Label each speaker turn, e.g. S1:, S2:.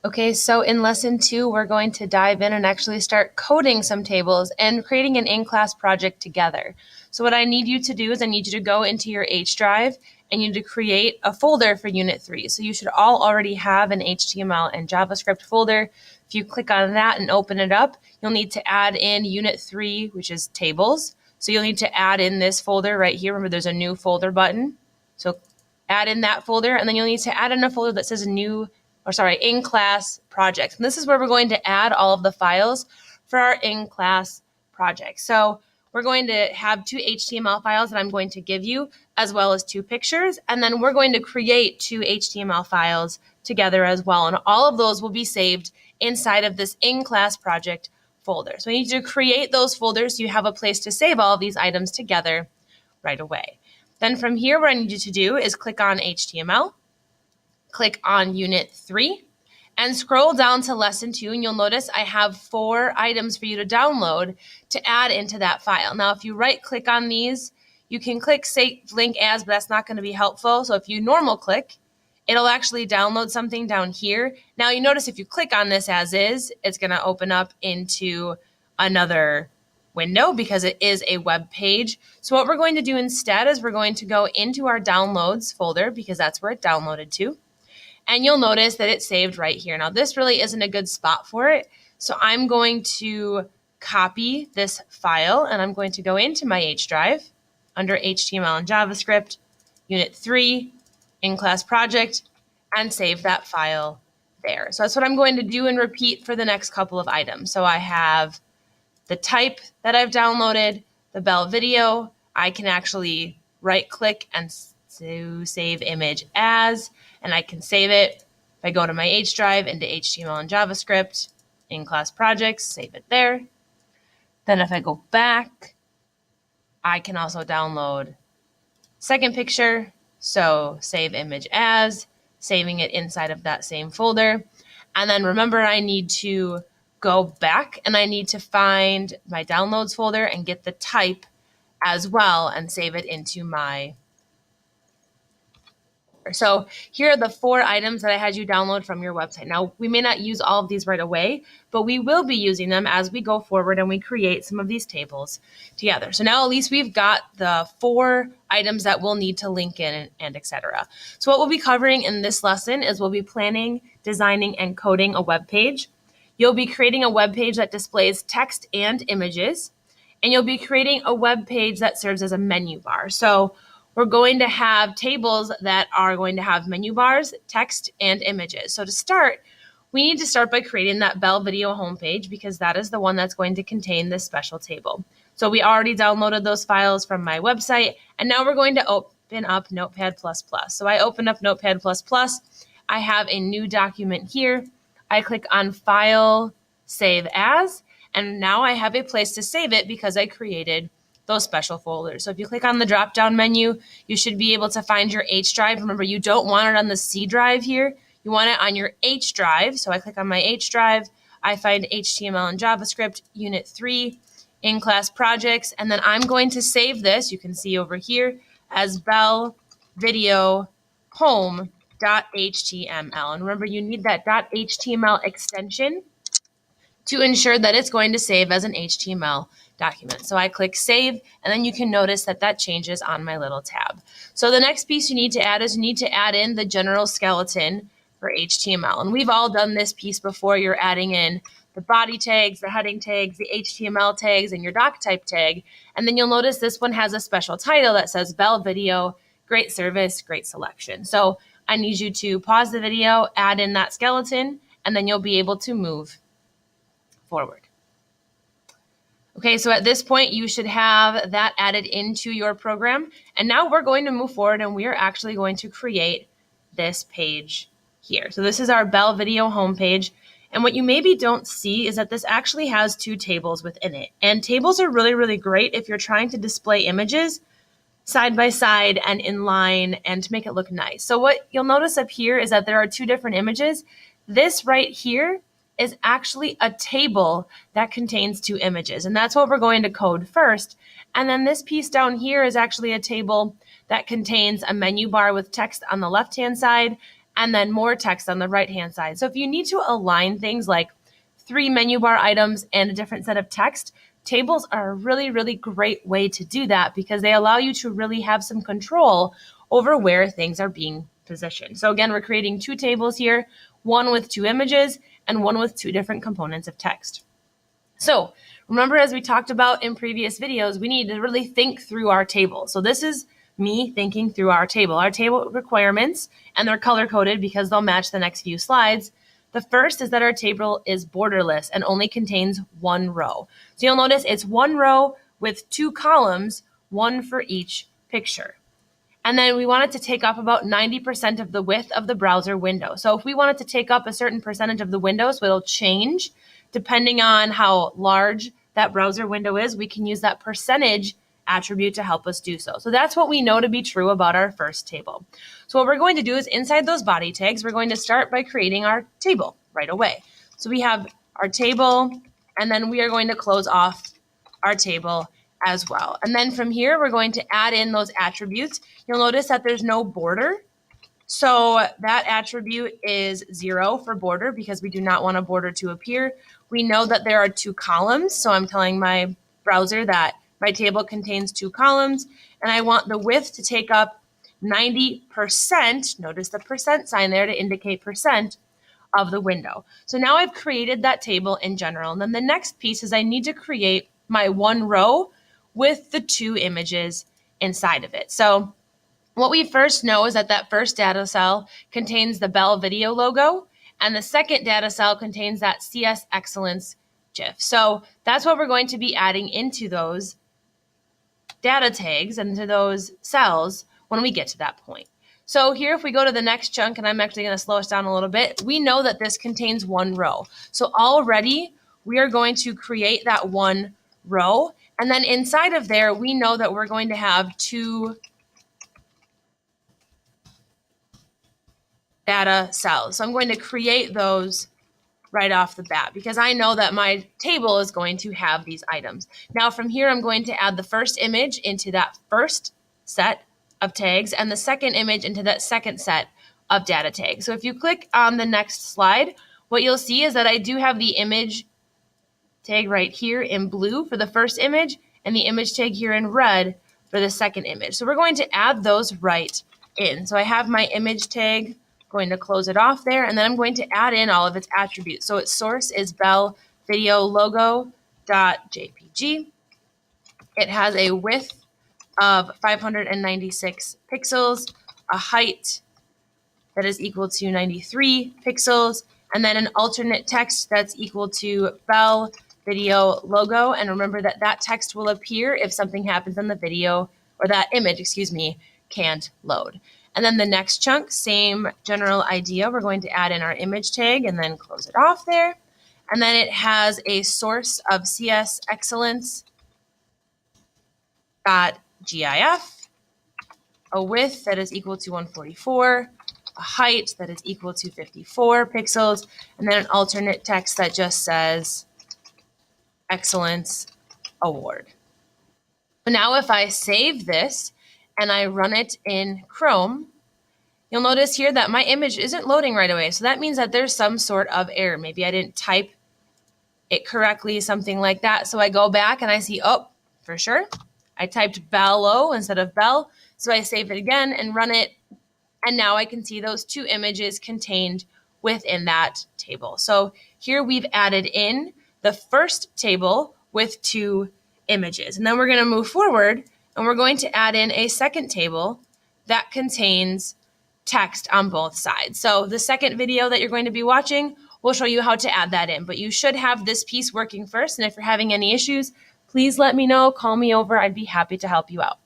S1: Okay, so in lesson 2, we're going to dive in and actually start coding some tables and creating an in-class project together. So what I need you to do is I need you to go into your H drive and you need to create a folder for Unit 3. So you should all already have an HTML and JavaScript folder. If you click on that and open it up, you'll need to add in Unit 3, which is tables. So you'll need to add in this folder right here. Remember, there's a new folder button. So add in that folder, and then you'll need to add in a folder that says in-class project. And this is where we're going to add all of the files for our in-class project. So we're going to have 2 HTML files that I'm going to give you, as well as 2 pictures, and then we're going to create 2 HTML files together as well. And all of those will be saved inside of this in-class project folder. So I need you to create those folders so you have a place to save all of these items together right away. Then from here, what I need you to do is click on HTML, click on Unit 3, and scroll down to Lesson 2, and you'll notice I have 4 items for you to download to add into that file. Now, if you right-click on these, you can click Save Link As, but that's not going to be helpful. So if you normal click, it'll actually download something down here. Now, you notice if you click on this as is, it's going to open up into another window because it is a web page. So what we're going to do instead is we're going to go into our downloads folder because that's where it downloaded to. And you'll notice that it's saved right here. Now this really isn't a good spot for it. So I'm going to copy this file and I'm going to go into my H drive under HTML and JavaScript, Unit 3, in-class project, and save that file there. So that's what I'm going to do and repeat for the next couple of items. So I have the type that I've downloaded, the Bell video. I can actually right click and save image as, and I can save it. If I go to my H drive into HTML and JavaScript, in-class projects, save it there. Then if I go back, I can also download second picture. So save image as, saving it inside of that same folder. And then remember, I need to go back and I need to find my downloads folder and get the type as well and save it into my. So here are the 4 items that I had you download from your website. Now, we may not use all of these right away, but we will be using them as we go forward and we create some of these tables together. So now at least we've got the 4 items that we'll need to link in and etc. So what we'll be covering in this lesson is we'll be planning, designing, and coding a web page. You'll be creating a web page that displays text and images, and you'll be creating a web page that serves as a menu bar. So we're going to have tables that are going to have menu bars, text, and images. So to start, we need to start by creating that Bell video homepage because that is the one that's going to contain this special table. So we already downloaded those files from my website, and now we're going to open up Notepad++. So I open up Notepad++. I have a new document here. I click on File, Save As, and now I have a place to save it because I created those special folders. So if you click on the drop-down menu, you should be able to find your H drive. Remember, you don't want it on the C drive here. You want it on your H drive. So I click on my H drive. I find HTML and JavaScript, Unit 3, in-class projects, and then I'm going to save this, you can see over here, as Bell Video Home.html. And remember, you need that .html extension to ensure that it's going to save as an HTML document. So I click save, and then you can notice that that changes on my little tab. So the next piece you need to add is you need to add in the general skeleton for HTML. And we've all done this piece before. You're adding in the body tags, the heading tags, the HTML tags, and your doc type tag. And then you'll notice this one has a special title that says Bell Video, great service, great selection. So I need you to pause the video, add in that skeleton, and then you'll be able to move forward. Okay, so at this point, you should have that added into your program. And now we're going to move forward and we are actually going to create this page here. So this is our Bell Video homepage. And what you maybe don't see is that this actually has 2 tables within it. And tables are really, really great if you're trying to display images side by side and in line and to make it look nice. So what you'll notice up here is that there are 2 different images. This right here is actually a table that contains 2 images, and that's what we're going to code first. And then this piece down here is actually a table that contains a menu bar with text on the left-hand side and then more text on the right-hand side. So if you need to align things like 3 menu bar items and a different set of text, tables are a really, really great way to do that because they allow you to really have some control over where things are being positioned. So again, we're creating 2 tables here, one with 2 images and one with 2 different components of text. So remember, as we talked about in previous videos, we need to really think through our table. So this is me thinking through our table requirements, and they're color-coded because they'll match the next few slides. The first is that our table is borderless and only contains 1 row. So you'll notice it's 1 row with 2 columns, 1 for each picture. And then we want it to take up about 90% of the width of the browser window. So if we want it to take up a certain percentage of the window, so it'll change depending on how large that browser window is, we can use that percentage attribute to help us do so. So that's what we know to be true about our first table. So what we're going to do is inside those body tags, we're going to start by creating our table right away. So we have our table, and then we are going to close off our table as well. And then from here, we're going to add in those attributes. You'll notice that there's no border. So that attribute is 0 for border because we do not want a border to appear. We know that there are 2 columns. So I'm telling my browser that my table contains 2 columns, and I want the width to take up 90%. Notice the percent sign there to indicate percent of the window. So now I've created that table in general. And then the next piece is I need to create my 1 row with the 2 images inside of it. So what we first know is that that first data cell contains the Bell Video logo, and the second data cell contains that CS Excellence GIF. So that's what we're going to be adding into those data tags and to those cells when we get to that point. So here, if we go to the next chunk, and I'm actually going to slow us down a little bit, we know that this contains 1 row. So already we are going to create that 1 row. And then inside of there, we know that we're going to have 2 data cells. So I'm going to create those right off the bat because I know that my table is going to have these items. Now from here, I'm going to add the first image into that first set of tags and the second image into that second set of data tags. So if you click on the next slide, what you'll see is that I do have the image tag right here in blue for the first image and the image tag here in red for the second image. So we're going to add those right in. So I have my image tag, going to close it off there, and then I'm going to add in all of its attributes. So its source is Bell Video Logo.jpg. It has a width of 596 pixels, a height that is equal to 93 pixels, and then an alternate text that's equal to Bell Video Logo. And remember that that text will appear if something happens in the video, or that image, excuse me, can't load. And then the next chunk, same general idea. We're going to add in our image tag and then close it off there. And then it has a source of CS Excellence.gif, a width that is equal to 144, a height that is equal to 54 pixels, and then an alternate text that just says Excellence Award. So now if I save this and I run it in Chrome, you'll notice here that my image isn't loading right away. So that means that there's some sort of error. Maybe I didn't type it correctly, something like that. So I go back and I see, oh, for sure, I typed Bello instead of Bell. So I save it again and run it. And now I can see those 2 images contained within that table. So here we've added in the first table with 2 images. And then we're going to move forward and we're going to add in a second table that contains text on both sides. So the second video that you're going to be watching will show you how to add that in, but you should have this piece working first. And if you're having any issues, please let me know, call me over. I'd be happy to help you out.